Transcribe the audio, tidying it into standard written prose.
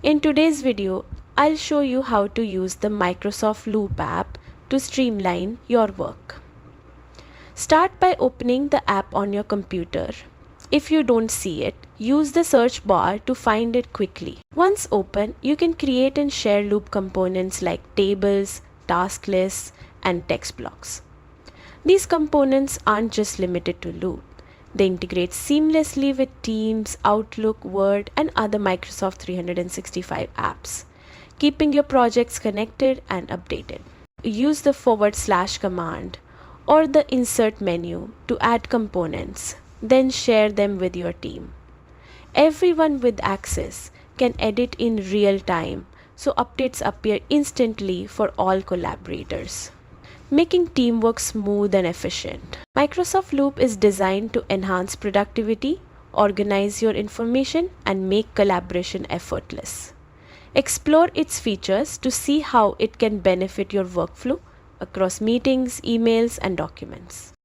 In today's video, I'll show you how to use the Microsoft Loop app to streamline your work. Start by opening the app on your computer. If you don't see it, use the search bar to find it quickly. Once open, you can create and share Loop components like tables, task lists, and text blocks. These components aren't just limited to Loop. They integrate seamlessly with Teams, Outlook, Word, and other Microsoft 365 apps, keeping your projects connected and updated. Use the / command or the insert menu to add components, then share them with your team. Everyone with access can edit in real time, so updates appear instantly for all collaborators, making teamwork smooth and efficient. Microsoft Loop is designed to enhance productivity, organize your information, and make collaboration effortless. Explore its features to see how it can benefit your workflow across meetings, emails, and documents.